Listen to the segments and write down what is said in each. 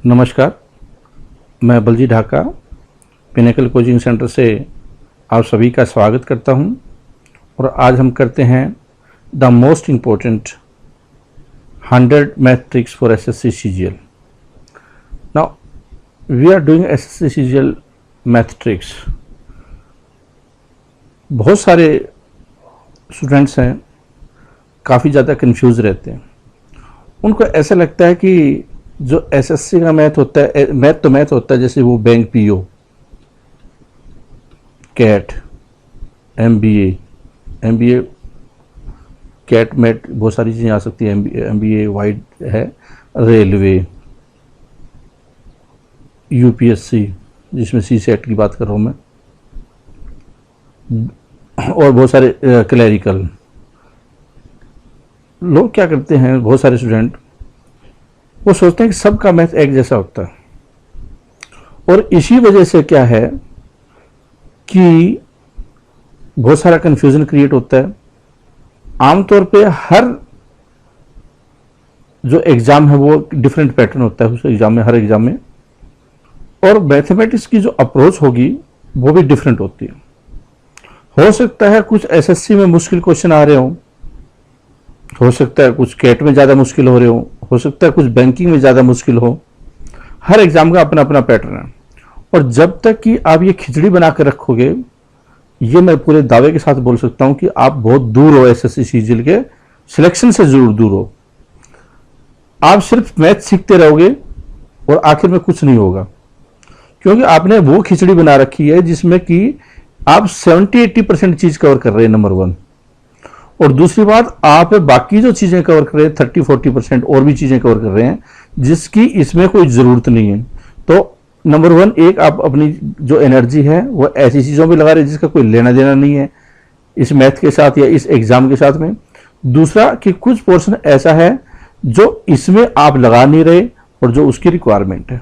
नमस्कार, मैं Balji Dhaka pinnacle coaching centre से आप सभी का स्वागत करता हूं और आज हम करते हैं the most important 100 math tricks for SSC CGL. Now we are doing SSC CGL math tricks. बहुत सारे स्टूडेंट्स हैं, काफ़ी ज़्यादा कंफ्यूज रहते हैं। उनको ऐसा लगता है कि जो एसएससी का मैथ होता है, मैथ होता है जैसे वो bank PO, CAT, MBA, CAT MAT, बहुत सारी चीज़ें आ सकती है। एमबीए वाइड है, रेलवे, यूपीएससी जिसमें सी सेट की बात कर रहा हूँ मैं, और बहुत सारे क्लैरिकल। लोग क्या करते हैं, बहुत सारे स्टूडेंट वो सोचते हैं कि सबका मैथ एक जैसा होता है और इसी वजह से क्या है कि बहुत सारा कंफ्यूजन क्रिएट होता है। आमतौर पे हर जो एग्ज़ाम है वो डिफरेंट पैटर्न होता है उस एग्ज़ाम में, हर एग्ज़ाम में, और मैथमेटिक्स की जो अप्रोच होगी वो भी डिफरेंट होती है। हो सकता है कुछ एसएससी में मुश्किल क्वेश्चन आ रहे हो सकता है कुछ कैट में ज़्यादा मुश्किल हो रहे हो सकता है कुछ बैंकिंग में ज़्यादा मुश्किल हो। हर एग्ज़ाम का अपना अपना पैटर्न है और जब तक कि आप ये खिचड़ी बना कर रखोगे, ये मैं पूरे दावे के साथ बोल सकता हूं कि आप बहुत दूर हो एसएससी सीजीएल के सिलेक्शन से, जरूर दूर हो। आप सिर्फ मैथ सीखते रहोगे और आखिर में कुछ नहीं होगा, क्योंकि आपने वो खिचड़ी बना रखी है जिसमें कि आप 70-80% चीज़ कवर कर रहे हैं, नंबर 1। और दूसरी बात, आप बाकी जो चीज़ें कवर कर रहे हैं 30-40% और भी चीज़ें कवर कर रहे हैं जिसकी इसमें कोई ज़रूरत नहीं है। तो नंबर 1, एक आप अपनी जो एनर्जी है वो ऐसी चीज़ों में लगा रहे हैं जिसका कोई लेना देना नहीं है इस मैथ के साथ या इस एग्ज़ाम के साथ में। दूसरा कि कुछ पोर्शन ऐसा है जो इसमें आप लगा नहीं रहे और जो उसकी रिक्वायरमेंट है।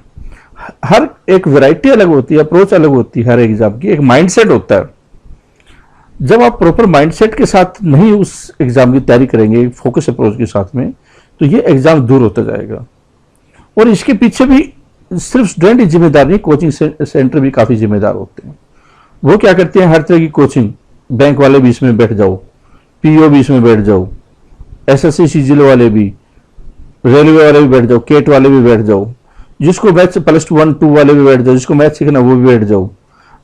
हर एक वैरायटी अलग होती है, अप्रोच अलग होती है, हर एग्ज़ाम की एक माइंडसेट होता है। जब आप प्रॉपर माइंडसेट के साथ नहीं उस एग्ज़ाम की तैयारी करेंगे, फोकस अप्रोच के साथ में, तो ये एग्ज़ाम दूर होता जाएगा। और इसके पीछे भी सिर्फ स्टूडेंट ही जिम्मेदार नहीं, कोचिंग सेंटर भी काफ़ी जिम्मेदार होते हैं। वो क्या करते हैं, हर तरह की कोचिंग, बैंक वाले भी इसमें बैठ जाओ, पीओ भी इसमें बैठ जाओ, एसएससी सीजीएल वाले भी, रेलवे वाले भी बैठ जाओ, केट वाले भी बैठ जाओ, जिसको मैथ +1-2 वाले भी बैठ जाओ, जिसको मैथ सीखना वो भी बैठ जाओ।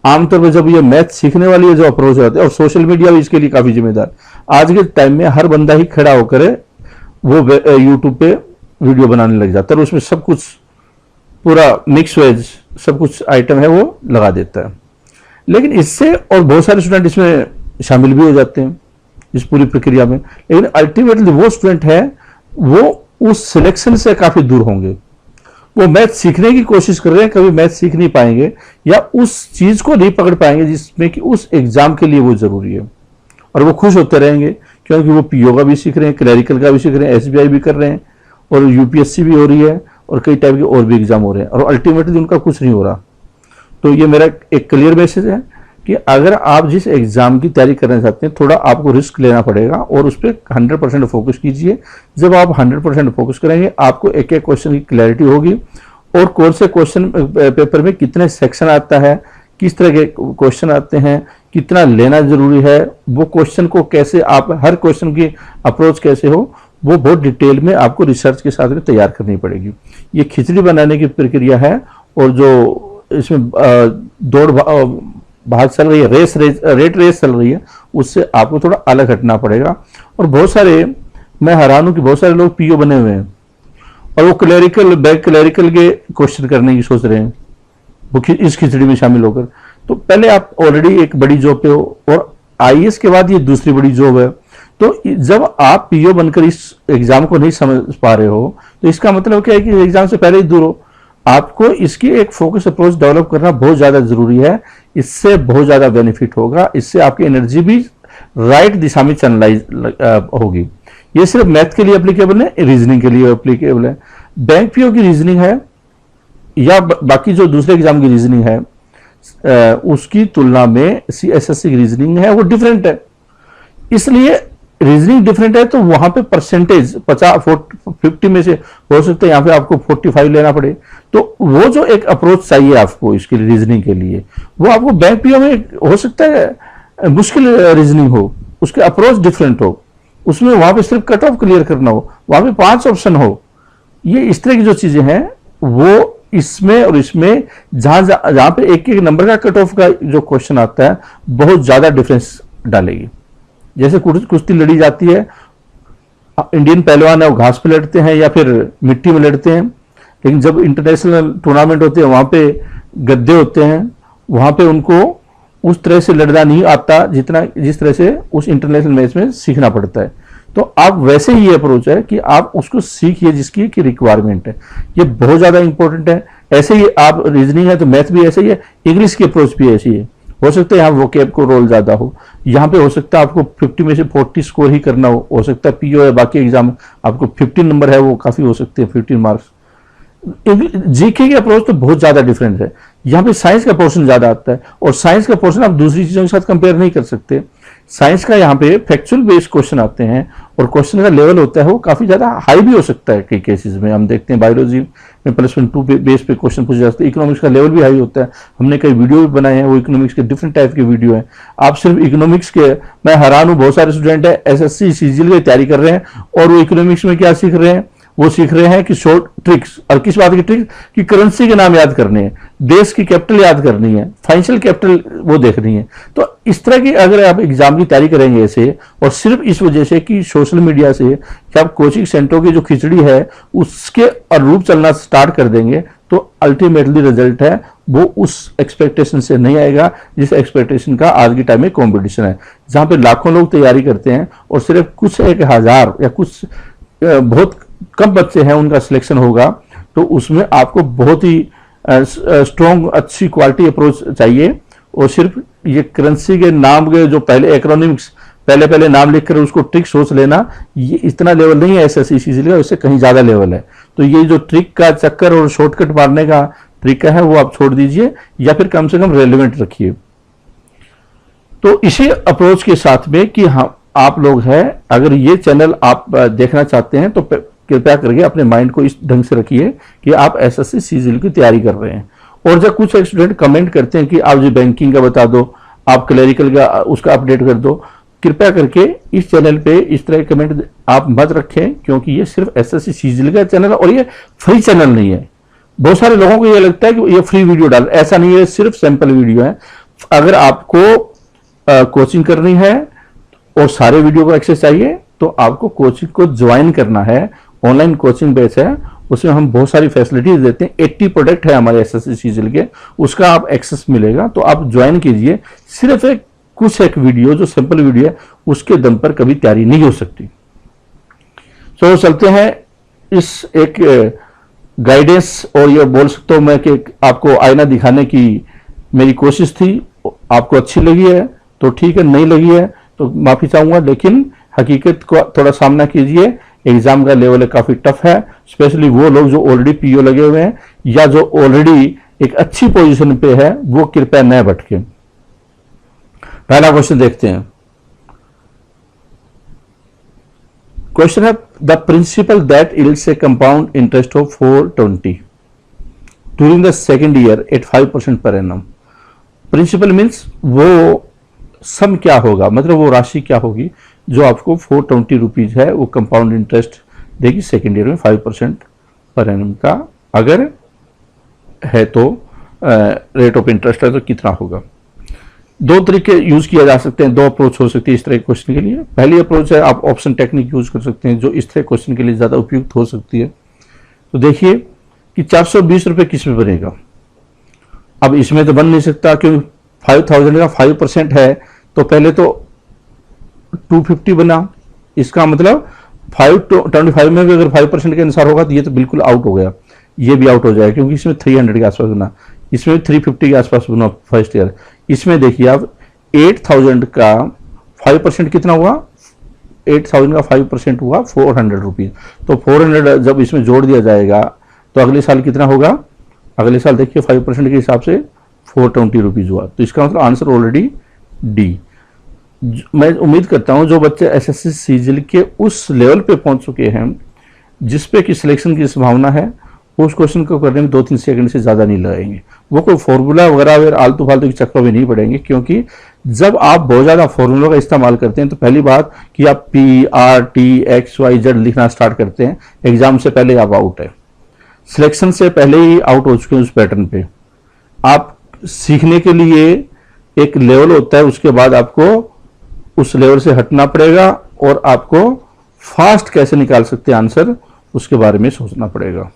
आमतौर पर जब ये मैथ सीखने वाली जो अप्रोच होती है, और सोशल मीडिया भी इसके लिए काफ़ी जिम्मेदार। आज के टाइम में हर बंदा ही खड़ा होकर वो यूट्यूब पे वीडियो बनाने लग जाता है और उसमें सब कुछ पूरा मिक्स वेज सब कुछ आइटम है वो लगा देता है। लेकिन इससे और बहुत सारे स्टूडेंट इसमें शामिल भी हो जाते हैं इस पूरी प्रक्रिया में, लेकिन अल्टीमेटली वो स्टूडेंट है वो उस सिलेक्शन से काफ़ी दूर होंगे। वो मैथ सीखने की कोशिश कर रहे हैं, कभी मैथ सीख नहीं पाएंगे या उस चीज़ को नहीं पकड़ पाएंगे जिसमें कि उस एग्ज़ाम के लिए वो ज़रूरी है, और वो खुश होते रहेंगे क्योंकि वो पीओ का भी सीख रहे हैं, क्लैरिकल का भी सीख रहे हैं, एसबीआई भी कर रहे हैं, और यूपीएससी भी हो रही है, और कई टाइप के और भी एग्ज़ाम हो रहे हैं, और अल्टीमेटली उनका कुछ नहीं हो रहा। तो ये मेरा एक क्लियर मैसेज है कि अगर आप जिस एग्ज़ाम की तैयारी करना चाहते हैं, थोड़ा आपको रिस्क लेना पड़ेगा और उस पर 100% फोकस कीजिए। जब आप 100% फोकस करेंगे, आपको एक एक क्वेश्चन की क्लैरिटी होगी और कौन से क्वेश्चन पेपर में कितने सेक्शन आता है, किस तरह के क्वेश्चन आते हैं, कितना लेना जरूरी है, वो क्वेश्चन को कैसे आप, हर क्वेश्चन की अप्रोच कैसे हो, वो बहुत डिटेल में आपको रिसर्च के साथ में तैयार करनी पड़ेगी। ये खिचड़ी बनाने की प्रक्रिया है, और जो इसमें दौड़ भाग चल रही है, रेट रेस चल रही है, उससे आपको थोड़ा अलग हटना पड़ेगा। और बहुत सारे, मैं हैरान हूं कि बहुत सारे लोग पीओ बने हुए हैं और वो बैंक क्लैरिकल के क्वेश्चन करने की सोच रहे हैं वो इस खिचड़ी में शामिल होकर। तो पहले आप ऑलरेडी एक बड़ी जॉब पे हो और आईएएस के बाद ये दूसरी बड़ी जॉब है। तो जब आप पीओ बनकर इस एग्जाम को नहीं समझ पा रहे हो, तो इसका मतलब क्या है कि एग्जाम से पहले ही दूर हो। आपको इसकी एक फोकस अप्रोच डेवलप करना बहुत ज़्यादा ज़रूरी है। इससे बहुत ज़्यादा बेनिफिट होगा, इससे आपकी एनर्जी भी राइट दिशा में चैनलाइज होगी। ये सिर्फ मैथ के लिए एप्लीकेबल है, रीजनिंग के लिए एप्लीकेबल है। बैंक पीओ की रीजनिंग है या बाकी जो दूसरे एग्जाम की रीजनिंग है, उसकी तुलना में एसएससी की रीजनिंग है वो डिफरेंट है। इसलिए रीजनिंग डिफरेंट है तो वहां पे परसेंटेज 50 में से हो सकता है यहाँ पे आपको 45 लेना पड़े। तो वो जो एक अप्रोच चाहिए आपको इसके लिए, रीजनिंग के लिए, वो आपको बैंक पीओ में हो सकता है मुश्किल रीजनिंग हो, उसके अप्रोच डिफरेंट हो, उसमें वहां पे सिर्फ कट ऑफ क्लियर करना हो, वहां पे 5 ऑप्शन हो। ये इस तरह की जो चीजें हैं वो इसमें और इसमें जहां पे एक एक नंबर का कट ऑफ का जो क्वेश्चन आता है बहुत ज्यादा डिफरेंस डालेगी। जैसे कुश्ती लड़ी जाती है, इंडियन पहलवान है वो घास पे लड़ते हैं या फिर मिट्टी में लड़ते हैं, लेकिन जब इंटरनेशनल टूर्नामेंट होते हैं वहां पे गद्दे होते हैं, वहां पे उनको उस तरह से लड़ना नहीं आता जिस तरह से उस इंटरनेशनल मैच में सीखना पड़ता है। तो आप वैसे ही ये अप्रोच है कि आप उसको सीखिए जिसकी की रिक्वायरमेंट है, ये बहुत ज्यादा इंपॉर्टेंट है। ऐसे ही आप रीजनिंग है तो मैथ भी ऐसे ही है, इंग्लिश की अप्रोच भी ऐसी है। हो सकता है यहाँ वोकैब को रोल ज्यादा हो, यहाँ पे हो सकता है आपको 50 में से 40 स्कोर ही करना हो सकता है पीओ या बाकी एग्जाम आपको 15 नंबर है वो काफी हो सकते हैं 15 मार्क्स। जीके की अप्रोच तो बहुत ज्यादा डिफरेंट है, यहाँ पे साइंस का पोर्शन ज्यादा आता है और साइंस का पोर्शन आप दूसरी चीजों के साथ कंपेयर नहीं कर सकते। साइंस का यहाँ पे फैक्चुअल बेस्ड क्वेश्चन आते हैं और क्वेश्चन का लेवल होता है वो काफी ज्यादा हाई भी हो सकता है। कई केसेस में हम देखते हैं बायोलॉजी में +1 2 बेस पे क्वेश्चन पूछे जाते हैं, इकोनॉमिक्स का लेवल भी हाई होता है। हमने कई वीडियो भी बनाए हैं, वो इकोनॉमिक्स के डिफरेंट टाइप के वीडियो हैं। आप सिर्फ इकोनॉमिक्स के, मैं हैरान हूं बहुत सारे स्टूडेंट है एसएससी सीजीएल की तैयारी कर रहे हैं और वो इकोनॉमिक्स में क्या सीख रहे हैं, वो सीख रहे हैं कि शॉर्ट ट्रिक्स, और किस बात की ट्रिक्स कि करेंसी के नाम याद करने हैं, देश की कैपिटल याद करनी है, फाइनेंशियल कैपिटल वो देखनी है। तो इस तरह की अगर आप एग्जाम की तैयारी करेंगे ऐसे, और सिर्फ इस वजह से कि सोशल मीडिया से कि आप कोचिंग सेंटरों की जो खिचड़ी है उसके अनुरूप चलना स्टार्ट कर देंगे, तो अल्टीमेटली रिजल्ट है वो उस एक्सपेक्टेशन से नहीं आएगा जिस एक्सपेक्टेशन का आज के टाइम में कॉम्पिटिशन है, जहां पे लाखों लोग तैयारी करते हैं और सिर्फ कुछ 1000 या कुछ बहुत कम बच्चे हैं उनका सिलेक्शन होगा। तो उसमें आपको बहुत ही स्ट्रॉन्ग अच्छी क्वालिटी अप्रोच चाहिए। और सिर्फ ये करेंसी के नाम के जो पहले एक्रोनिम्स पहले नाम लिखकर उसको ट्रिक सोच लेना, ये इतना लेवल नहीं है एसएससी सीजीएल का, इससे कहीं ज्यादा लेवल है। तो ये जो ट्रिक का चक्कर और शॉर्टकट मारने का तरीका है वो आप छोड़ दीजिए, या फिर कम से कम रेलिवेंट रखिए। तो इसी अप्रोच के साथ में कि हाँ आप लोग हैं, अगर ये चैनल आप देखना चाहते हैं तो कृपया करके अपने माइंड को इस ढंग से रखिए कि आप एसएससी सीजीएल की तैयारी कर रहे हैं। और जब कुछ स्टूडेंट कमेंट करते हैं कि आप जो बैंकिंग का बता दो, आप क्लरिकल का उसका अपडेट कर दो, कृपया करके इस चैनल पे इस तरह के कमेंट आप मत रखें, क्योंकि ये सिर्फ एसएससी सीजीएल का चैनल है और ये फ्री चैनल नहीं है। बहुत सारे लोगों को ये लगता है कि ये फ्री वीडियो डाल, ऐसा नहीं है, सिर्फ सैंपल वीडियो है। अगर आपको कोचिंग करनी है और सारे वीडियो को एक्सेस चाहिए तो आपको कोचिंग को ज्वाइन करना है। ऑनलाइन कोचिंग बेस है, उसमें हम बहुत सारी फैसिलिटीज देते हैं। 80 प्रोडक्ट है हमारे एसएससी सीजीएल के, उसका आप एक्सेस मिलेगा, तो आप ज्वाइन कीजिए। सिर्फ एक वीडियो जो सिंपल वीडियो है उसके दम पर कभी तैयारी नहीं हो सकती। तो चलते हैं इस एक गाइडेंस, और ये बोल सकता हूं मैं कि आपको आईना दिखाने की मेरी कोशिश थी। आपको अच्छी लगी है तो ठीक है, नहीं लगी है तो माफी चाहूंगा, लेकिन हकीकत को थोड़ा सामना कीजिए। एग्जाम का लेवल काफी टफ है, स्पेशली वो लोग जो ऑलरेडी पीओ लगे हुए हैं या जो ऑलरेडी एक अच्छी पोजीशन पे है, वो कृपया न भटके। पहला क्वेश्चन देखते हैं। क्वेश्चन है the principal that yields a compound interest of 420 during the second year at 5% per annum. Principle means वो सम क्या होगा, मतलब वो राशि क्या होगी जो आपको 420 रुपीज है वो कंपाउंड इंटरेस्ट देगी सेकेंड ईयर में 5% पर एनम का। अगर है तो रेट ऑफ इंटरेस्ट है तो कितना होगा। दो तरीके यूज किया जा सकते हैं, दो अप्रोच हो सकती है इस तरह के क्वेश्चन के लिए। पहली अप्रोच है आप ऑप्शन टेक्निक यूज कर सकते हैं, जो इस तरह क्वेश्चन के लिए ज्यादा उपयुक्त हो सकती है। तो देखिए कि 420 रुपए किस में बनेगा। अब इसमें तो बन नहीं सकता क्योंकि 5000 का 5% है, तो पहले तो 250 बना। इसका मतलब 525 में भी अगर 5% के अनुसार होगा तो ये तो बिल्कुल आउट हो गया, ये भी आउट हो जाएगा क्योंकि इसमें 300 के आसपास बना, इसमें 350 के आसपास बना फर्स्ट ईयर। इसमें देखिए आप 8000 का 5% कितना हुआ, 8000 का 5% हुआ 400 रुपीज। तो 400 जब इसमें जोड़ दिया जाएगा तो अगले साल कितना होगा, अगले साल देखिए 5% के हिसाब से 420 रुपीज हुआ। तो इसका मतलब आंसर ऑलरेडी डी। मैं उम्मीद करता हूं जो बच्चे एसएससी सीजीएल के उस लेवल पे पहुंच चुके हैं जिस पे कि सिलेक्शन की संभावना है, उस क्वेश्चन को करने में 2-3 सेकंड से ज़्यादा नहीं लगाएंगे। वो कोई फॉर्मूला वगैरह आलतू फालतू के चक्कर में नहीं पड़ेंगे, क्योंकि जब आप बहुत ज़्यादा फॉर्मूला का इस्तेमाल करते हैं तो पहली बात कि आप P R T X Y Z लिखना स्टार्ट करते हैं, एग्जाम से पहले आप आउट है, सिलेक्शन से पहले ही आउट हो चुके हैं उस पैटर्न पे। आप सीखने के लिए एक लेवल होता है, उसके बाद आपको उस लेवल से हटना पड़ेगा और आपको फास्ट कैसे निकाल सकते हैं आंसर, उसके बारे में सोचना पड़ेगा।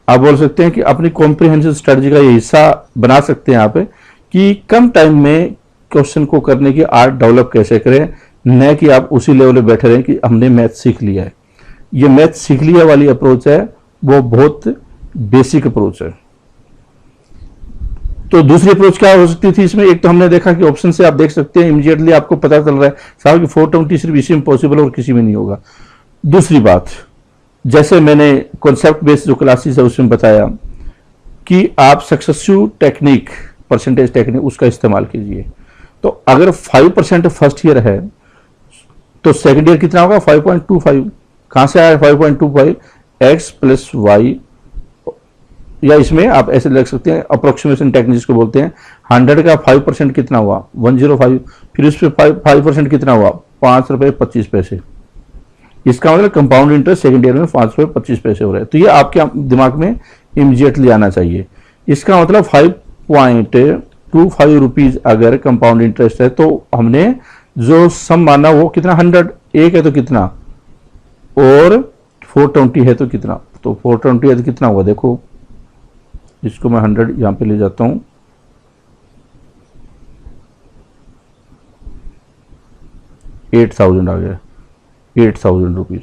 आप बोल सकते हैं कि अपनी कॉम्प्रिहेंसिव स्ट्रेटजी का ये हिस्सा बना सकते हैं आप कि कम टाइम में क्वेश्चन को करने की आर्ट डेवलप कैसे करें, न कि आप उसी लेवल पे बैठे रहें कि हमने मैथ सीख लिया है। ये मैथ सीख लिया वाली अप्रोच है, वो बहुत बेसिक अप्रोच है। तो दूसरी अप्रोच क्या हो सकती थी इसमें? एक तो हमने देखा कि ऑप्शन से आप देख सकते हैं इमीडिएटली आपको पता चल रहा है साहब कि 420 सिर्फ इसी में पॉसिबल और किसी में नहीं होगा। दूसरी बात, जैसे मैंने कॉन्सेप्ट बेस्ड जो क्लासेस है उसमें बताया कि आप सक्सेसिव टेक्निक, परसेंटेज टेक्निक, उसका इस्तेमाल कीजिए। तो अगर 5% फर्स्ट ईयर है तो सेकंड ईयर कितना होगा? 5.25। कहां से आया 5.25? एक्स प्लस वाई, या इसमें आप ऐसे लग सकते हैं अप्रोक्सीमेशन टेक्निक जिसको बोलते हैं। 100 का 5% कितना हुआ? 105। फिर उस पर 5% कितना हुआ? 5 रुपए 25 पैसे। इसका मतलब कंपाउंड इंटरेस्ट सेकंड ईयर में 5 रुपए 25 पैसे हो रहे हैं। तो ये आपके दिमाग में इमीडिएटली आना चाहिए। इसका मतलब 5.25 रुपीज अगर कंपाउंड इंटरेस्ट है तो हमने जो सम माना वो कितना? 100। एक है तो कितना? और 420 है तो कितना? तो 420 है तो कितना हुआ? देखो, इसको मैं 100 यहां पे ले जाता हूं, 8000 आ गया, 8000 रुपीज।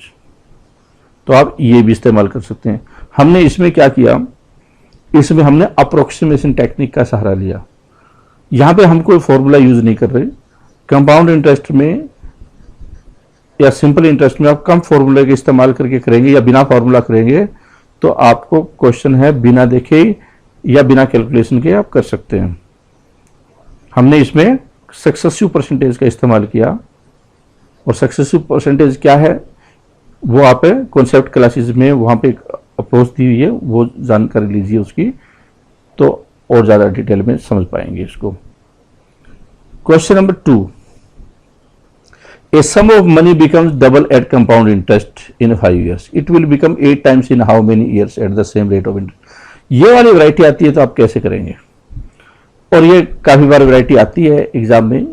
तो आप ये भी इस्तेमाल कर सकते हैं। हमने इसमें क्या किया? इसमें हमने अप्रोक्सीमेशन टेक्निक का सहारा लिया। यहां पे हम कोई फॉर्मूला यूज नहीं कर रहे। कंपाउंड इंटरेस्ट में या सिंपल इंटरेस्ट में आप कम फॉर्मूले का इस्तेमाल करके करेंगे या बिना फॉर्मूला करेंगे तो आपको क्वेश्चन है बिना देखे या बिना कैलकुलेशन के आप कर सकते हैं। हमने इसमें सक्सेसिव परसेंटेज का इस्तेमाल किया, और सक्सेसिव परसेंटेज क्या है वो आप कॉन्सेप्ट क्लासेस में वहां पे अप्रोच दी हुई है, वो जानकारी लीजिए उसकी, तो और ज्यादा डिटेल में समझ पाएंगे इसको। Question number 2, A sum of money becomes double at compound interest in 5 years. It will become 8 times in how many years at the same rate of interest? ये वाली वैरायटी आती है तो आप कैसे करेंगे? और ये काफी बार वैरायटी आती है एग्जाम में,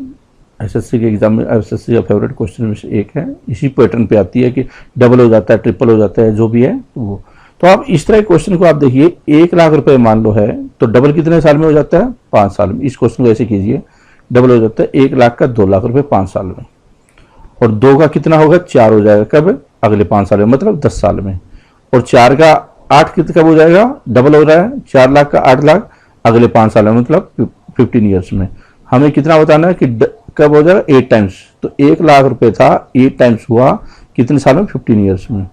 एसएससी के एग्जाम में। एसएससी का फेवरेट क्वेश्चन में से एक है, इसी पैटर्न पे आती है कि डबल हो जाता है, ट्रिपल हो जाता है, जो भी है वो। तो आप इस तरह के क्वेश्चन को आप देखिए, 1 लाख रुपए मान लो है तो डबल कितने साल में हो जाता है? 5 साल में। इस क्वेश्चन को ऐसे कीजिए, डबल हो जाता है 1 लाख का 2 लाख रुपए 5 साल में, और 2 का कितना होगा? 4 हो जाएगा। कब? अगले 5 साल में, मतलब 10 साल में। और 4 का 8 कब हो जाएगा? डबल हो रहा है, 4 लाख का 8 लाख अगले 5 साल में, मतलब 15 ईयर्स में। हमें कितना बताना है कि कब हो जाएगा? 8 टाइम्स। तो 1 लाख रुपए था, 8 टाइम्स हुआ कितने साल में? 15 ईयर्स में।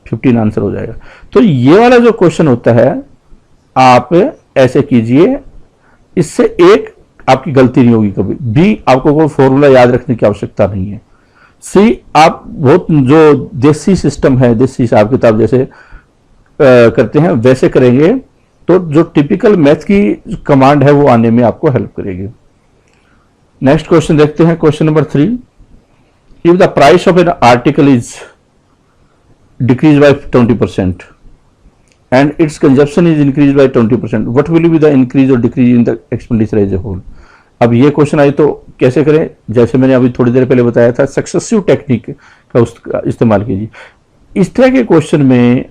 15 आंसर हो जाएगा। तो ये वाला जो क्वेश्चन होता है आप ऐसे कीजिए, इससे एक आपकी गलती नहीं होगी कभी भी। आपको कोई फॉर्मूला याद रखने की आवश्यकता नहीं है। सी, आप बहुत जो देसी सिस्टम है, देसी हिसाब किताब जैसे करते हैं वैसे करेंगे तो जो टिपिकल मैथ की कमांड है वो आने में आपको हेल्प करेगी। नेक्स्ट क्वेश्चन देखते हैं, question number 3। If the price of an article is decrease by 20% and its consumption is increase by 20%, what will be the increase or decrease in the expenditure as a whole? अब ये question I तो कैसे करें? जैसे मैंने अभी थोड़ी देर पहले बताया था, सक्सेसिव टेक्निक का उसका इस्तेमाल कीजिए। इस तरह के क्वेश्चन में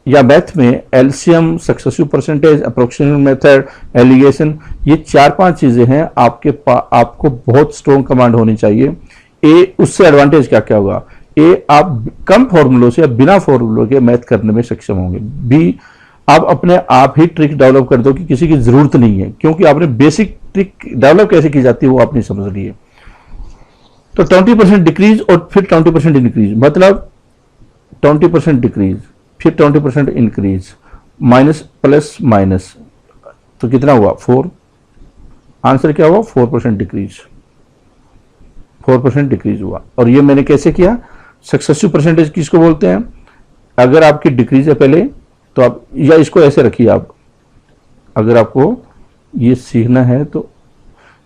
या मैथ में LCM, successive percentage, approximation method, alligation, ये 4-5 चीजें हैं। आपको बहुत स्ट्रॉन्ग कमांड होनी चाहिए। ए, उससे एडवांटेज क्या क्या होगा? ए, आप कम फॉर्मूलों से या बिना फॉर्मूलों के मैथ करने में सक्षम होंगे। बी, आप अपने आप ही ट्रिक डेवलप कर दो कि किसी की जरूरत नहीं है, क्योंकि आपने बेसिक ट्रिक डेवलप कैसे की जाती है वो आपने समझ ली है। तो 20% डिक्रीज और फिर 20% इंक्रीज, मतलब 20% डिक्रीज फिर 20% इंक्रीज, माइनस प्लस माइनस, तो कितना हुआ? 4। आंसर क्या हुआ? 4% डिक्रीज, 4% डिक्रीज हुआ। और ये मैंने कैसे किया, सक्सेसिव परसेंटेज किसको बोलते हैं, अगर आपकी डिक्रीज है पहले तो आप, या इसको ऐसे रखिए आप, अगर आपको ये सीखना है तो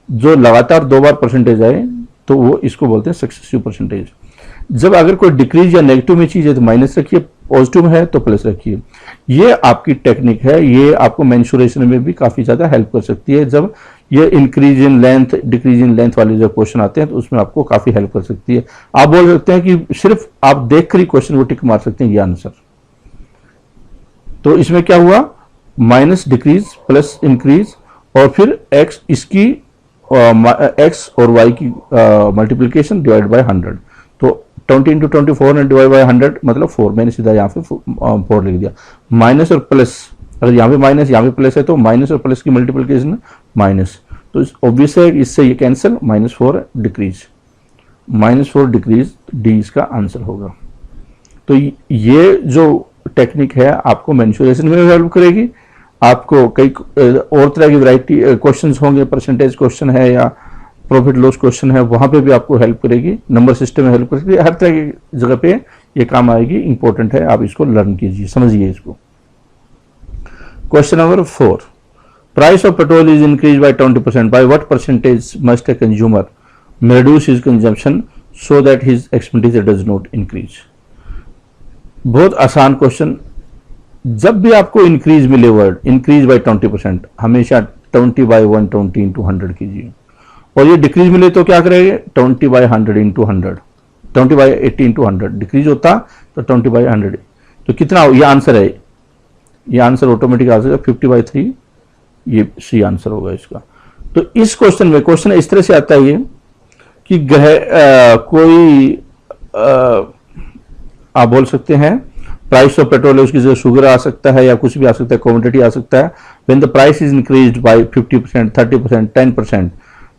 जो लगातार 2 बार परसेंटेज आए तो वो इसको बोलते हैं सक्सेसिव परसेंटेज। जब अगर कोई डिक्रीज या नेगेटिव में चीज है तो माइनस रखिए, पॉजिटिव में है तो प्लस रखिए। ये आपकी टेक्निक है, ये आपको मेंशुरेशन में भी काफी ज्यादा हेल्प कर सकती है। जब ये increase in length decrease in length वाले जब क्वेश्चन आते हैं तो उसमें आपको काफी हेल्प कर सकती है। आप बोल सकते हैं कि सिर्फ आप देख कर ही क्वेश्चन को टिक मार सकते हैं ये आंसर। तो इसमें क्या हुआ, माइनस डिक्रीज प्लस इंक्रीज और फिर एक्स, इसकी एक्स और वाई की मल्टीप्लीकेशन डिवाइड बाय 100। तो 20 इंटू 24 और डिवाइड बाय 100 मतलब 4, मैंने सीधा यहाँ पे 4 लिख दिया। माइनस और प्लस, अगर यहाँ पे माइनस यहाँ पे प्लस है तो माइनस और प्लस की मल्टीप्लीकेशन माइनस, तो ऑब्वियस है इससे ये कैंसिल, -4 डिक्रीज, -4 डिक्रीज डी इसका आंसर होगा। तो ये जो टेक्निक है आपको मेंशुरेशन में हेल्प करेगी। आपको कई और तरह की वैरायटी क्वेश्चंस होंगे, परसेंटेज क्वेश्चन है या प्रॉफिट लॉस क्वेश्चन है, वहां पे भी आपको हेल्प करेगी, नंबर सिस्टम में हेल्प करेगी, हर तरह की जगह पे ये काम आएगी। इंपॉर्टेंट है, आप इसको लर्न कीजिए, समझिए इसको। Question number 4, price of petrol is increase by 20%, by what percentage must a consumer reduce his consumption so that his expenditure does not increase. बहुत आसान क्वेश्चन। जब भी आपको इंक्रीज मिले वर्ड, इंक्रीज बाय 20%, हमेशा 20 बाय 120 इंटू 100 कीजिए। और ये डिक्रीज मिले तो क्या करेंगे, 20 by 100 into 100, 20 by 80 into 100। Decrease होता तो 20 बाय 100, तो कितना, ये आंसर है, ये आंसर ऑटोमेटिक आ जाएगा 50 बाय 3, ये सी आंसर होगा इसका। तो इस क्वेश्चन में, क्वेश्चन इस तरह से आता है ये कि कोई आप बोल सकते हैं प्राइस ऑफ पेट्रोल है, उसकी जगह शुगर आ सकता है या कुछ भी आ सकता है, कमोडिटी आ सकता है। When the price is increased by 50%, 30%, 10%,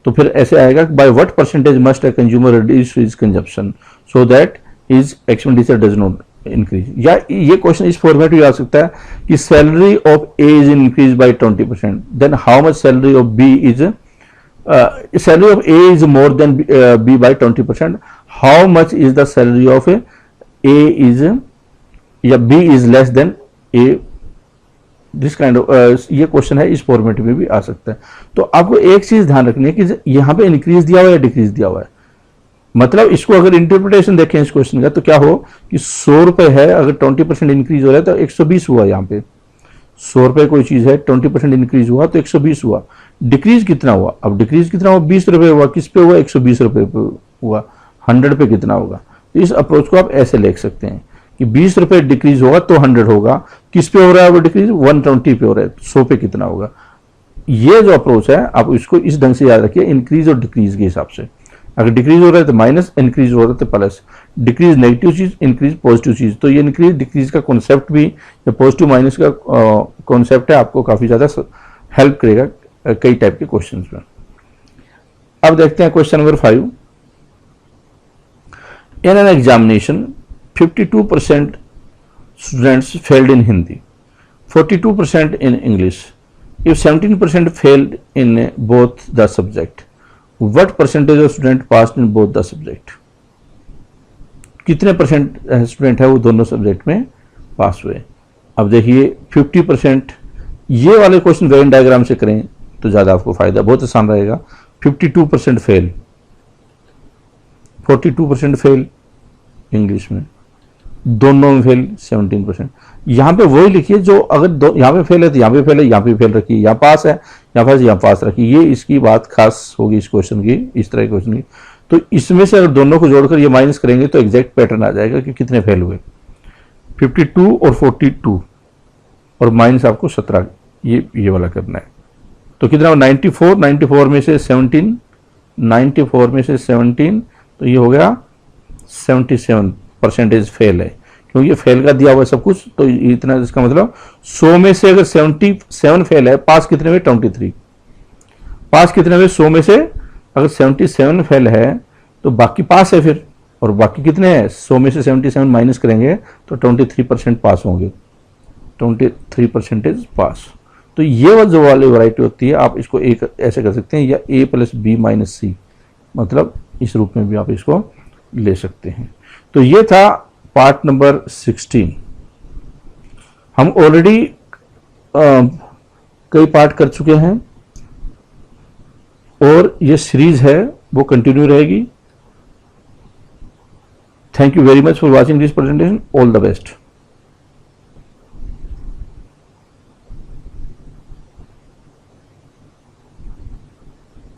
तो फिर ऐसे आएगा by what percentage must a consumer reduce his consumption so that his expenditure does not increase. या ये क्वेश्चन इस फॉर्मेट में आ सकता है कि salary of A is increase by 20%, then how much salary of B is, salary of A is more than B by 20%, how much is the salary of A is, या B is less than A, this kind of, ये question है, इस format में भी आ सकता है। तो आपको एक चीज ध्यान रखनी है कि यहां पे इंक्रीज दिया हुआ है या डिक्रीज दिया हुआ है। मतलब इसको अगर इंटरप्रिटेशन देखें इस क्वेश्चन का तो क्या हो कि 100 रुपए है, अगर 20% इंक्रीज हो रहा है तो 120 हुआ। यहाँ पे 100 रुपए कोई चीज है, 20% इंक्रीज हुआ तो 120 हुआ। डिक्रीज कितना हुआ, अब डिक्रीज कितना हुआ, 20 रुपए हुआ। किस पे हुआ, 120 रुपए पे हुआ। 100 पे कितना होगा। तो इस अप्रोच को आप ऐसे लिख सकते हैं कि 20 रुपए डिक्रीज होगा तो 100 होगा। किस पे हो रहा है वो डिक्रीज, 120 पे हो रहा है, 100 पे कितना होगा। ये जो अप्रोच है आप इसको इस ढंग से याद रखिए, इंक्रीज और डिक्रीज के हिसाब से। अगर डिक्रीज हो रहा है तो माइनस, इंक्रीज हो रहा है तो प्लस। डिक्रीज नेगेटिव चीज, इंक्रीज पॉजिटिव चीज। तो ये इंक्रीज डिक्रीज का कॉन्सेप्ट भी या पॉजिटिव माइनस का कॉन्सेप्ट है, आपको काफी ज्यादा हेल्प करेगा कई टाइप के क्वेश्चन में। अब देखते हैं question number 5। In an examination 52% students failed in Hindi, 42% in English. If 17% failed in both the subject, what percentage of student passed in both the subject? कितने परसेंट स्टूडेंट है वो दोनों सब्जेक्ट में पास हुए। अब देखिए 50%, ये वाले क्वेश्चन वेन डायग्राम से करें तो ज्यादा आपको फायदा, बहुत आसान रहेगा। 52% फेल, 42% फेल इंग्लिश में, दोनों में फेल 17%। यहां पे वही लिखिए जो अगर यहां पे फेल है तो यहां पे फेल है, यहां पे फेल रखिए, यहां पास है यहां पास रखिए। ये इसकी बात खास होगी इस क्वेश्चन की, इस तरह के क्वेश्चन की। तो इसमें से अगर दोनों को जोड़कर ये माइनस करेंगे तो एग्जैक्ट पैटर्न आ जाएगा कि कितने फेल हुए। 52 और 42 और माइनस आपको 17, ये वाला करना है। तो कितना, 94, 94 में से 17, 94 में से 17, तो ये हो गया 77% फेल है, क्योंकि ये फेल का दिया हुआ है सब कुछ। तो इतना, इसका मतलब 100 में से अगर 77 फेल है, पास कितने में, 23। पास कितने में, 100 में से अगर 77 फेल है तो बाकी पास है फिर, और बाकी कितने हैं, 100 में से 77 माइनस करेंगे तो 23% पास होंगे, 23% पास। तो ये जो वाली वैरायटी होती है, आप इसको एक ऐसे कर सकते हैं, या A + B - C, मतलब इस रूप में भी आप इसको ले सकते हैं। तो ये था पार्ट नंबर 16। हम ऑलरेडी कई पार्ट कर चुके हैं और ये सीरीज है वो कंटिन्यू रहेगी। Thank you very much for watching this presentation. All the best.